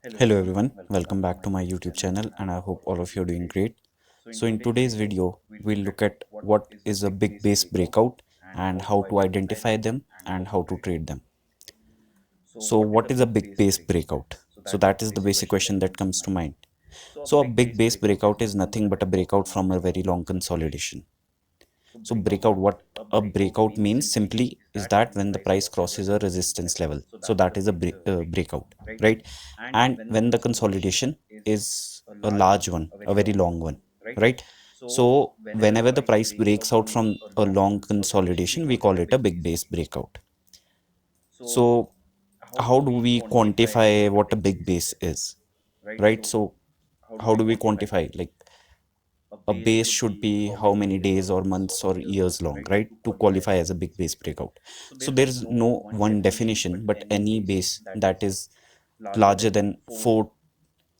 Hello everyone, welcome back to my YouTube channel and I hope all of you are doing great. So in today's video, we'll look at what is a big base breakout and how to identify them and how to trade them. So what is a big base breakout? So that is the basic question that comes to mind. So a big base breakout is nothing but a breakout from a very long consolidation. So breakout, what a breakout means simply is that when the price crosses a resistance level. So that is a breakout, right? And when the consolidation is a large one, a very long one, right? So whenever the price breaks out from a long consolidation, we call it a big base breakout. So how do we quantify what a big base is, right? So how do we quantify, like, a base should be how many days or months or years long, right, to qualify as a big base breakout. So there is no one definition, but any base that is larger than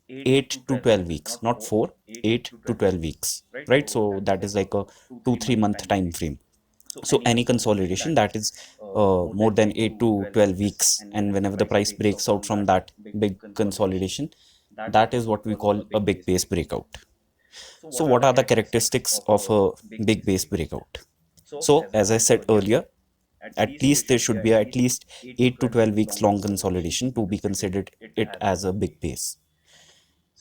8 to 12 weeks, not 4, 8 to 12 weeks, right? So that is like a 2-3 month time frame. So any consolidation that is more than 8 to 12 weeks, and whenever the price breaks out from that big consolidation, that is what we call a big base breakout. So what are the characteristics of a big base breakout? So as I said earlier, at least there should be at least 8 to 12 weeks long consolidation to be considered it as a big base.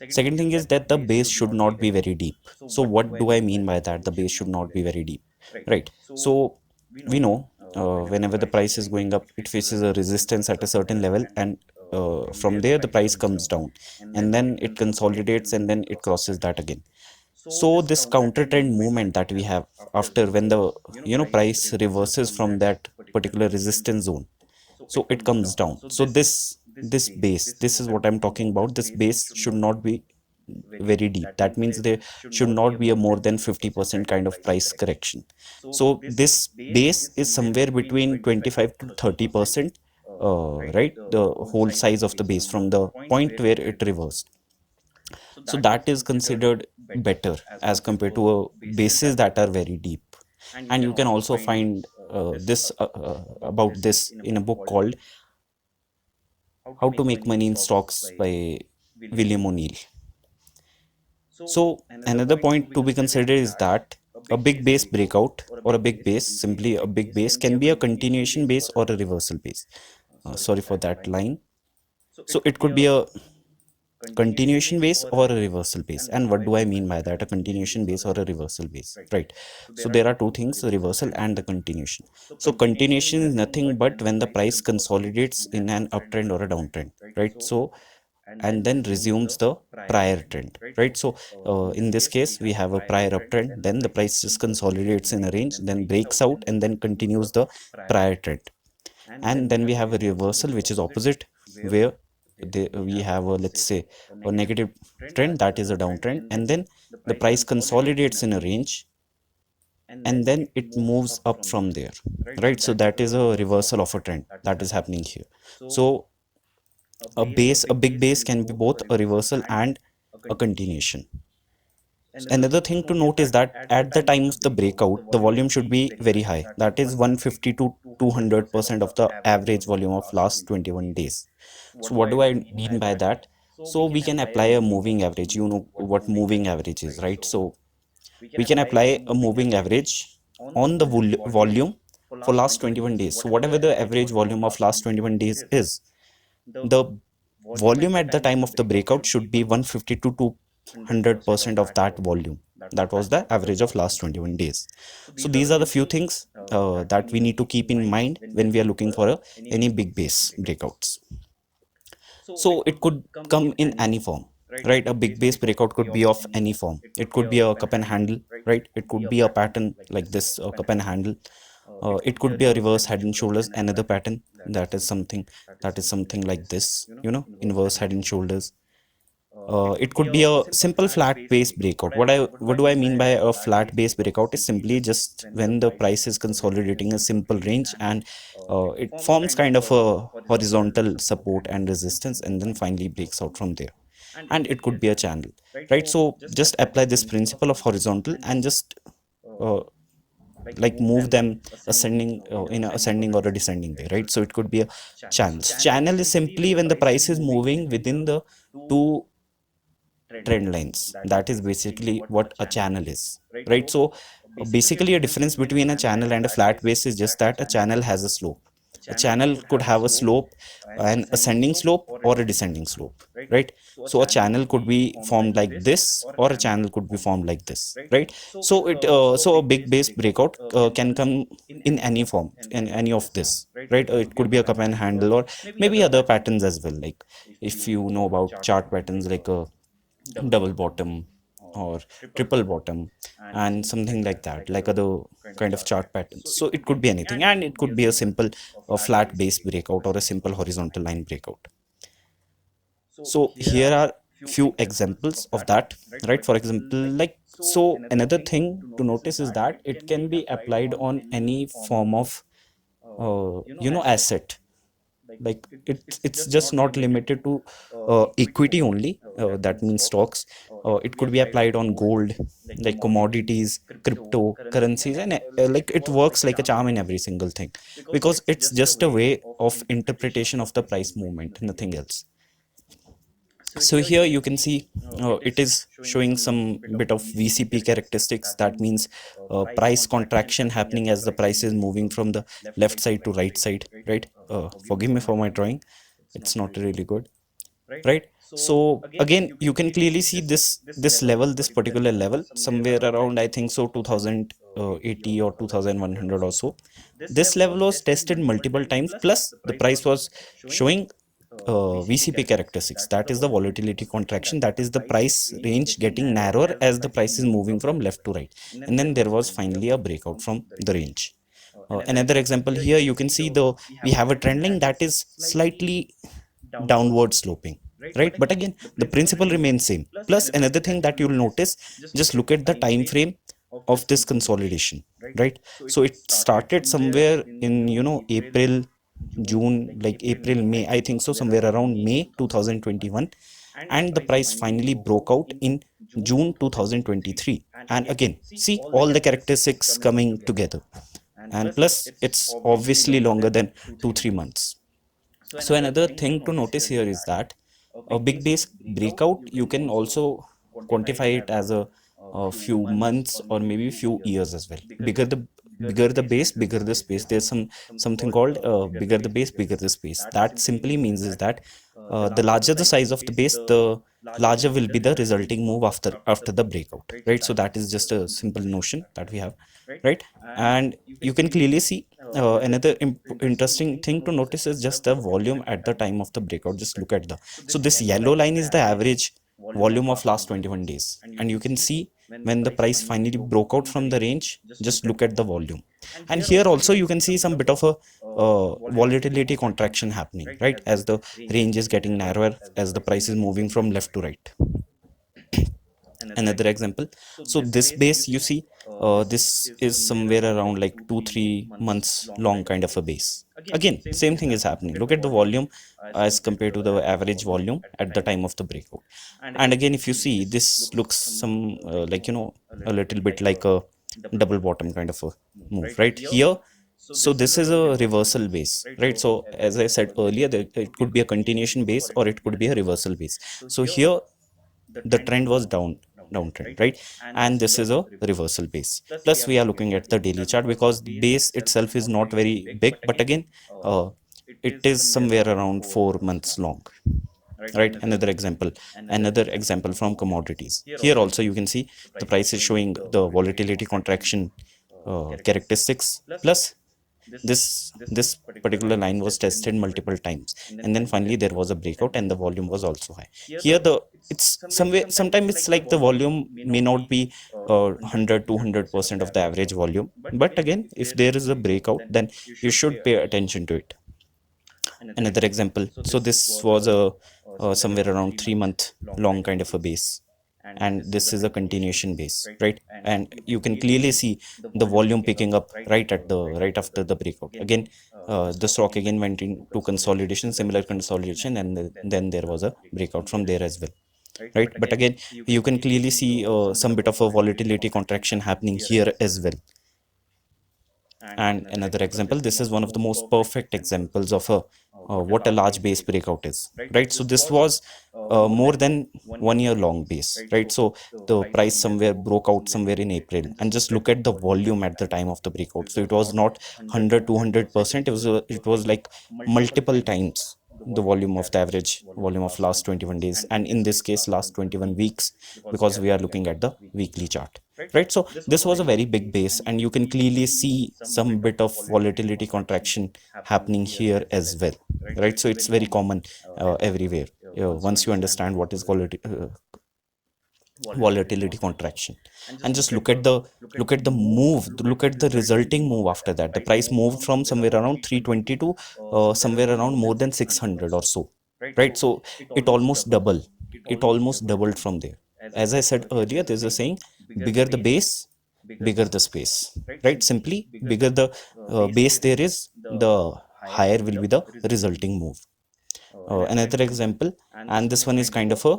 Second thing is that the base should not be very deep. So what do I mean by that? The base should not be very deep, right? So we know whenever the price is going up, it faces a resistance at a certain level, and from there the price comes down, and then it consolidates, and then it crosses that again. So this counter trend movement that we have after, when the price reverses from that particular resistance zone, so it comes down. So this base, this is what I'm talking about. This base should not be very deep. That means there should not be a more than 50% kind of price correction. So this base is somewhere between 25 to 30%, right, the whole size of the base from the point where it reversed. So that is considered better as compared to bases that are very deep. And you can also find this about this in a book called How to Make Money in Stocks by William O'Neill. So another point to be considered is that a big base breakout, or a big base, simply a big base, can be a continuation base or a reversal base. Sorry for that line. So it could be a continuation base or a reversal base. And what do I mean by that? A continuation base or a reversal base, right? So there are two things, the reversal and the continuation. So continuation is nothing but when the price consolidates in an uptrend or a downtrend, right? So and then resumes the prior trend, right? So in this case we have a prior uptrend, then the price just consolidates in a range, then breaks out, and then continues the prior trend. And then we have a reversal, which is opposite, where we have a, let's say, a negative trend, that is a downtrend, and then the price consolidates in a range, and then it moves up from there, right? So that is a reversal of a trend that is happening here. So a big base can be both a reversal and a continuation. Another thing to note is that at the time of the breakout, the volume should be very high. That is 150 to 200% of the average volume of last 21 days. So what do I mean by that? So we can apply a moving average. You know what moving average is, right? So we can apply a moving average on the volume for last 21 days. So whatever the average volume of last 21 days is, the volume at the time of the breakout should be 150 to 200% of that volume. That was the average of last 21 days. So these are the few things that we need to keep in mind when we are looking for any big base breakouts. So it could come in any form, right? A big base breakout could be of any form. It could be a cup and handle, right? It could be a pattern like this, cup and handle. It could be a reverse head and shoulders, another pattern that is something like this, inverse head and shoulders. It could be a simple flat base breakout. What do I mean by a flat base breakout? Is simply just when the price is consolidating a simple range, and it forms kind of a horizontal support and resistance, and then finally breaks out from there. And it could be a channel, right? So just apply this principle of horizontal and just uh, like move them ascending in a ascending or a descending way, right? So it could be a channel. Channel is simply when the price is moving within the two trend lines. That is basically what a channel is, right? So basically a difference between a channel and a flat base is just that a channel has a slope. A channel could have a slope, an ascending slope or a descending slope, right? So a channel could be formed like this or a channel could be formed like this, right? So so a big base breakout can come in any form, in any of this, right? It could be a cup and handle or maybe other patterns as well, like if you know about chart patterns like a double bottom or triple bottom and something like that, like other kind of chart patterns. So it could be anything, and it could be a simple flat base breakout or a simple horizontal line breakout. So here are few examples of that, right? For example, like, so another thing to notice is that it can be applied on any form of asset. Like it's just not limited to equity only, that means stocks. It could be applied on gold, like commodities, crypto currencies, and like it works like a charm in every single thing, because it's just a way of interpretation of the price movement, nothing else. So here you can see it is showing some bit of VCP characteristics. That means price contraction happening as the price is moving from the left side to right side, right? Forgive me for my drawing, it's not really good, right? So again you can clearly see this level, this particular level somewhere around, I think so, 2080 or 2100 or so. This level was tested multiple times, plus the price was showing VCP characteristics, that is the volatility contraction, that is the price range getting narrower as the price is moving from left to right, and then there was finally a breakout from the range. Another example, here you can see the we have a trend line that is slightly downward sloping, right? But again the principle remains same. Plus another thing that you'll notice, just look at the time frame of this consolidation, right? So it started somewhere in April, June, like April, May, I think so, somewhere around May 2021, and the price finally broke out in June 2023. And again, see all the characteristics coming together, and plus it's obviously longer than 2 3 months. So another thing to notice here is that a big base breakout, you can also quantify it as a few months or maybe few years as well. Bigger the base, bigger the space. There's something called bigger the base, bigger the space. That simply means is that the larger the size of the base, the larger will be the resulting move after the breakout, right? So that is just a simple notion that we have, right? And you can clearly see another interesting thing to notice is just the volume at the time of the breakout. Just look at the, so this yellow line is the average volume of last 21 days, and you can see when the price finally broke out from the range, just look at the volume. And here also you can see some bit of a volatility contraction happening, right, as the range is getting narrower as the price is moving from left to right. Another example, so this base you see, this is somewhere around like 2 3 months long kind of a base. Again same thing is happening, look at the volume as compared to the average volume at the time of the breakout. And again if you see, this looks some like a little bit like a double bottom kind of a move right here. So this is a reversal base, right? So as I said earlier, it could be a continuation base or it could be a reversal base. So here the trend was downtrend, right? And this is a reversal base. Plus we are looking at the daily chart, because the base itself is not very big, but again it is somewhere around 4 months long, right? Another example from commodities. Here also you can see the price is showing the volatility contraction characteristics. Plus this particular line was tested multiple times, and then finally there was a breakout and the volume was also high. Here the, it's somewhere, sometimes it's like the volume may not be 100 200% of the average volume, but again if there is a breakout, then you should pay attention to it. Another example, so this was a somewhere around 3 month long kind of a base, and this is a continuation base, right? And you can clearly see the volume picking up right after the breakout. Again the stock again went into consolidation, similar consolidation, and then there was a breakout from there as well, right? But again you can clearly see some bit of a volatility contraction happening here as well. And another example, this is one of the most perfect examples of a what a large base breakout is, right? So this was more than 1 year long base, right? So the price somewhere broke out somewhere in April, and just look at the volume at the time of the breakout. So it was not 100 200%, it was like multiple times the volume of the average volume of last 21 days, and in this case last 21 weeks, because we are looking at the weekly chart, right? So this was a very big base, and you can clearly see some bit of volatility contraction happening here as well, right? So it's very common everywhere once you understand what is volatility contraction. And just look at the move, look at the resulting move. After that, the price moved from somewhere around 320 to somewhere around more than 600 or so, right? So it almost doubled from there. As I said earlier, there's a saying, bigger the base, bigger the space, right? Simply, bigger the base there is, the higher will be the resulting move. Another example, and this one is kind of a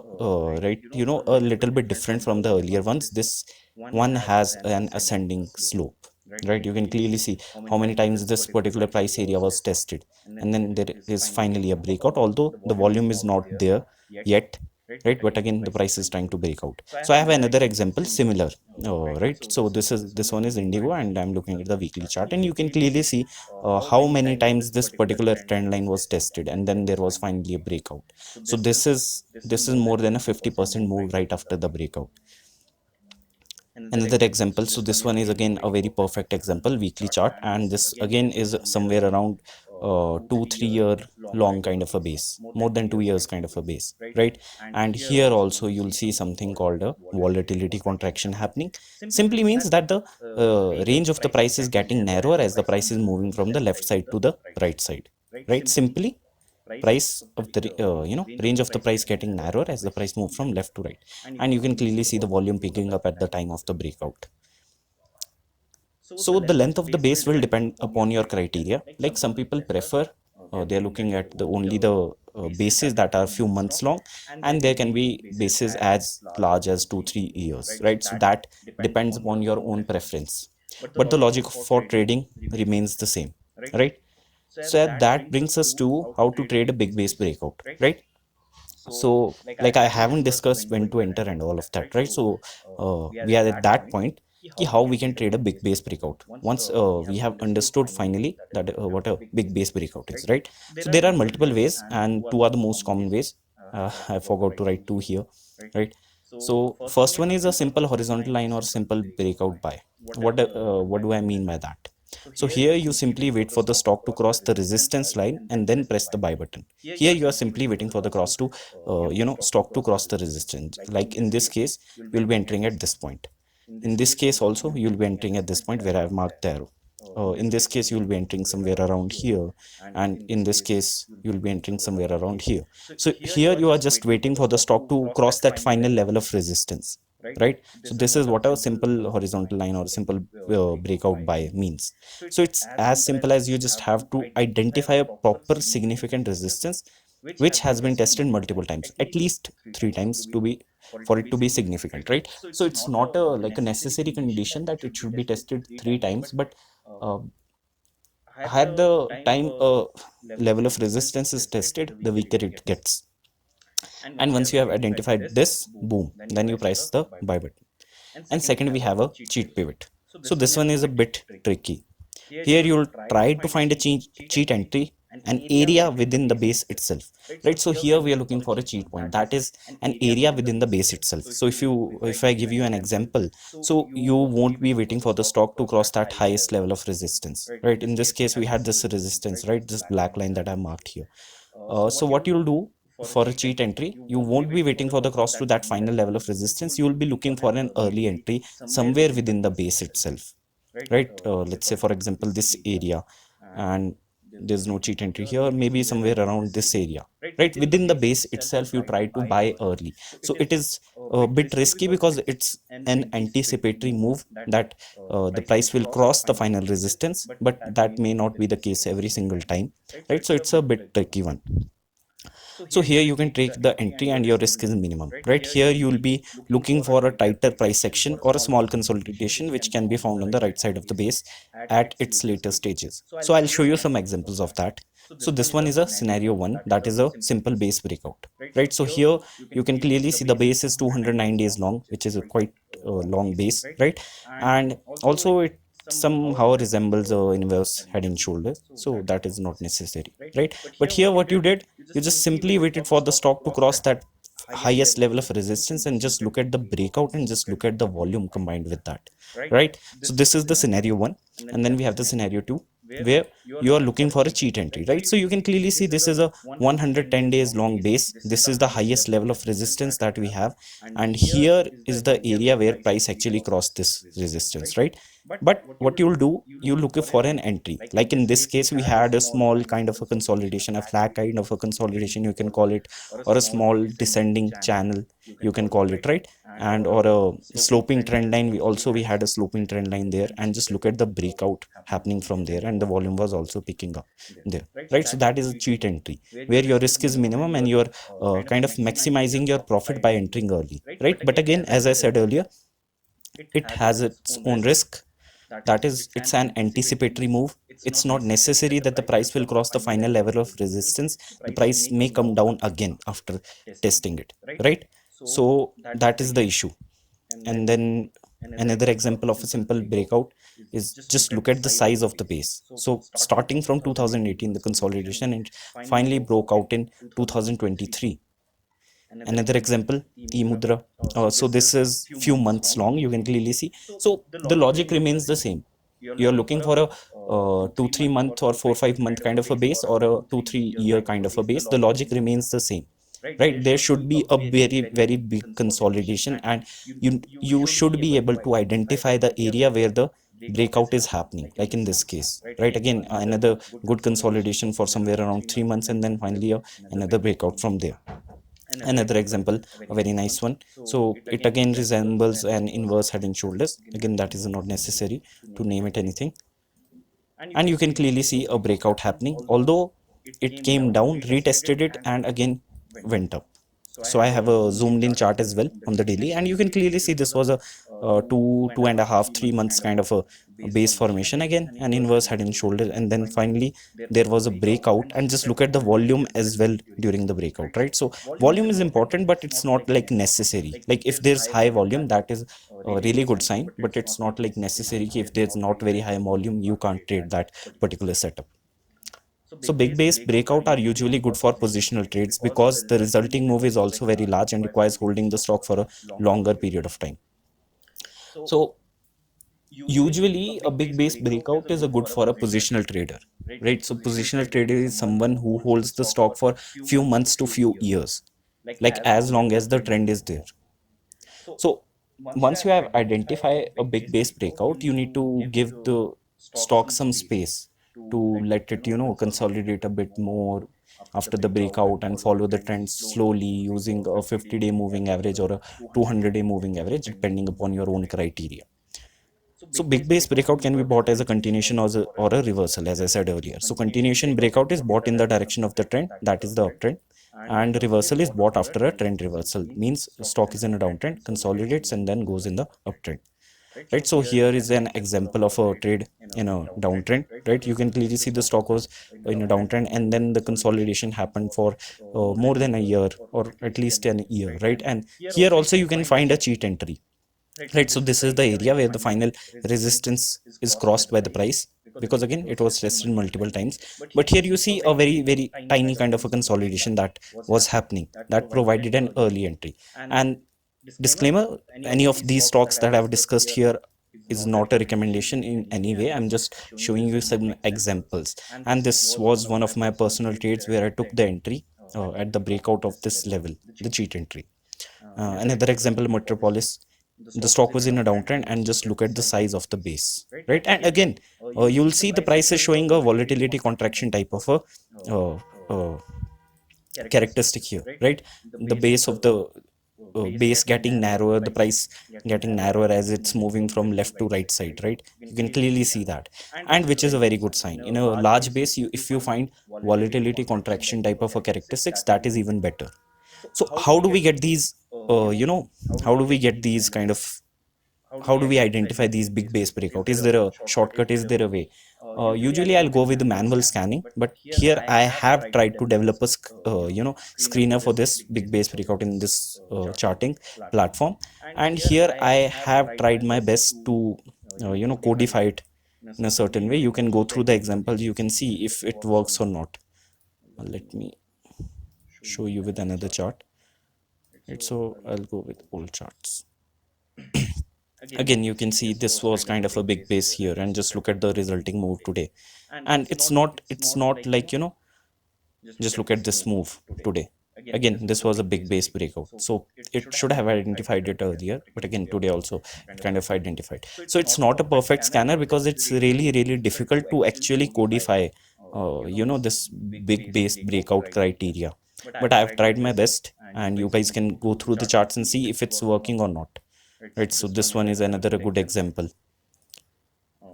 right, a little bit different from the earlier ones. This one has an ascending slope, right? You can clearly see how many times this particular price area was tested, and then there is finally a breakout, although the volume is not there yet, right? But again, the price is trying to break out. So I have another example similar, right? So this one is indigo, and I'm looking at the weekly chart, and you can clearly see how many times this particular trend line was tested, and then there was finally a breakout. So this is more than a 50% move right after the breakout. Another example, so this one is again a very perfect example, weekly chart, and this again is somewhere around 2 3 year long kind of a base, more than 2 years kind of a base, right? And here also you'll see something called a volatility contraction happening. Simply means that the range of the price is getting narrower as the price is moving from the left side to the right side, right? Simply, price of the range of the price getting narrower as the price move from left to right, and you can clearly see the volume picking up at the time of the breakout. So the length of the base will depend upon your criteria. Like some people prefer, they're looking at the only the bases that are few months long, and there can be bases as large as 2 3 years, right? So that depends upon your own preference, but the logic for trading remains the same, right? So that brings us to how to trade a big base breakout, right? So like I haven't discussed when to enter and all of that, right? So we are at that point, how we can trade a big base breakout once we have understood finally that what a big base breakout is, right? So there are multiple ways, and two are the most common ways. I forgot to write two here, right? So first one is a simple horizontal line or simple breakout buy. What do I mean by that? So here you simply wait for the stock to cross the resistance line and then press the buy button. Here you are simply waiting for the cross to stock to cross the resistance. Like in this case, you'll be entering at this point. In this case also, you'll be entering at this point where I've marked the arrow. In this case, you'll be entering somewhere around here, and in this case, you'll be entering somewhere around here. So here you are just waiting for the stock to cross that final level of resistance, right? So this is what a simple horizontal line or simple breakout buy means. So it's as simple as you just have to identify a proper significant resistance which has been tested multiple times, at least 3 times to be, for it to be significant, right? So it's not a like a necessary condition that it should be tested 3 times, but uh, higher the time level of resistance is tested, the weaker it gets. And once you have identified this, boom, then you press the buy button. And second, we have a cheat pivot. So this one is a bit tricky. Here you'll try to find a cheat entry, an area within the base itself, right? So here we are looking for a cheat point, that is an area within the base itself. So if I give you an example, so you won't be waiting for the stock to cross that highest level of resistance, right? In this case, we had this resistance, right? This black line that I marked here. So what you'll do for a cheat entry, you won't be waiting for the cross to that final level of resistance. You will be looking for an early entry somewhere within the base itself, right? Let's say for example this area, and there's no cheat entry here, maybe somewhere around this area, right? Within the base itself you try to buy early. So it is a bit risky because it's an anticipatory move that the price will cross the final resistance, but that may not be the case every single time, right? So it's a bit tricky one. So here you can take the entry and your risk is minimum, right? Here you will be looking for a tighter price section or a small consolidation which can be found on the right side of the base at its later stages. So I'll show you some examples of that. So this one is a scenario one, that is a simple base breakout, right? So here you can clearly see the base is 209 days long, which is a quite long base, right? And also it somehow resembles a inverse head and shoulder, so that is not necessary, right? But here what you did, you just simply waited for the stock to cross that highest level of resistance and just look at the breakout and just look at the volume combined with that, right? So this is the scenario one, and then we have the scenario two where you are looking for a cheat entry, right? So you can clearly see this is a 110 days long base. This is the highest level of resistance that we have, and here is the area where price actually crossed this resistance, right? But what you'll do, you look for an entry. Like in this case, we had a small kind of a consolidation, a flat kind of a consolidation, you can call it, or a small descending channel, you can call it, right? And or a sloping trend line. We had a sloping trend line there, and just look at the breakout happening from there, and the volume was also picking up there, right? So that is a cheat entry where your risk is minimum and you're kind of maximizing your profit by entering early, right? But again, as I said earlier, it has its own risk. That is, it's an anticipatory move. It's not necessary that the price will cross the final level of resistance. The price may come down again after testing it, right? So that is the issue. And then another example of a simple breakout is just look at the size of the base. So starting from 2018, the consolidation, and finally broke out in 2023. Another example, e-mudra. So this is few months long, you can clearly see. So the logic remains the same. You're looking for a 2-3 month or 4-5 month kind of a base, or a 2-3 year kind of a base. The logic remains the same, right? There should be a very very big consolidation, and you should be able to identify the area where the breakout is happening, like in this case, right? Again, another good consolidation for somewhere around 3 months, and then finally another breakout from there. Another example, a very nice one. So it again resembles an inverse head and shoulders. Again, that is not necessary to name it anything. And you can clearly see a breakout happening, although it came down, retested it, and again went up. So I have a zoomed in chart as well on the daily, and you can clearly see this was a 2.5-3 months kind of a base formation, again an inverse head and shoulder, and then finally there was a breakout. And just look at the volume as well during the breakout, right? So volume is important, but it's not like necessary. Like if there's high volume, that is a really good sign, but it's not like necessary. If there's not very high volume, you can't trade that particular setup. So big base breakout are usually good for positional trades because the resulting move is also very large and requires holding the stock for a longer period of time. So usually a big base breakout is a good for a positional trader, right? So positional trader is someone who holds the stock for few months to few years, like as long as the trend is there. So once you have identified a big base breakout, you need to give the stock some space to let it, consolidate a bit more after the breakout, and follow the trend slowly using a 50-day moving average or a 200-day moving average, depending upon your own criteria. So big base breakout can be bought as a continuation or a reversal, as I said earlier. So continuation breakout is bought in the direction of the trend, that is the uptrend, and reversal is bought after a trend reversal, means stock is in a downtrend, consolidates, and then goes in the uptrend, right? So here is an example of a trade in a downtrend, right? You can clearly see the stock was in a downtrend, and then the consolidation happened for more than a year, or at least an year, right? And here also you can find a cheat entry, right? So this is the area where the final resistance is crossed by the price, because again it was tested multiple times. But here you see a very very tiny kind of a consolidation that was happening, that provided an early entry. And disclaimer, any of these stocks that I've discussed here is not a recommendation in any way. I'm just showing you some examples, and this was one of my personal trades where I took the entry at the breakout of this level, the cheat entry. Another example, Metropolis. The stock was in a downtrend, and just look at the size of the base, right? And again, you'll see the price is showing a volatility contraction type of a uh, uh, characteristic here, right? The base of the base getting narrower, the price getting narrower as it's moving from left to right side, right? You can clearly see that, and which is a very good sign. In a large base, if you find volatility contraction type of a characteristics, that is even better. So how do we get these, how do we get these kind of, how do we identify these big base breakout? Is there a shortcut? Is there a way? Usually I'll go with the manual scanning, but here I have tried to develop a screener for this big base breakout in this charting platform, and here I have tried my best to codify it in a certain way. You can go through the examples, you can see if it works or not. Let me show you with another chart. Right, so I'll go with old charts. Again, you can see this was kind of a big base here, and just look at the resulting move today. And it's not like, just look at this move today. Again, this was a big base breakout, so it should have identified it earlier, but again today also it kind of identified. So it's not a perfect scanner because it's really really difficult to actually codify this big base breakout criteria, but I've tried my best, and you guys can go through the charts and see if it's working or not. Right, so this one is another good example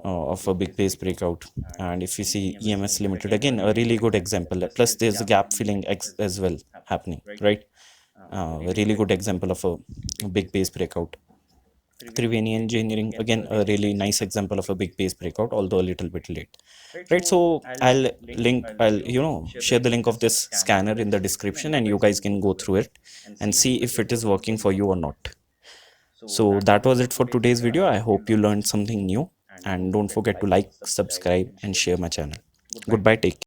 of a big base breakout. And if you see EMS Limited, again a really good example, plus there's a gap filling as well happening, right? A really good example of a big base breakout. Triveni Engineering, again a really nice example of a big base breakout, although a little bit late. Right, so I'll share the link of this scanner in the description, and you guys can go through it and see if it is working for you or not. So that was it for today's video. I hope you learned something new, and don't forget to like, subscribe and share my channel. Goodbye, take care.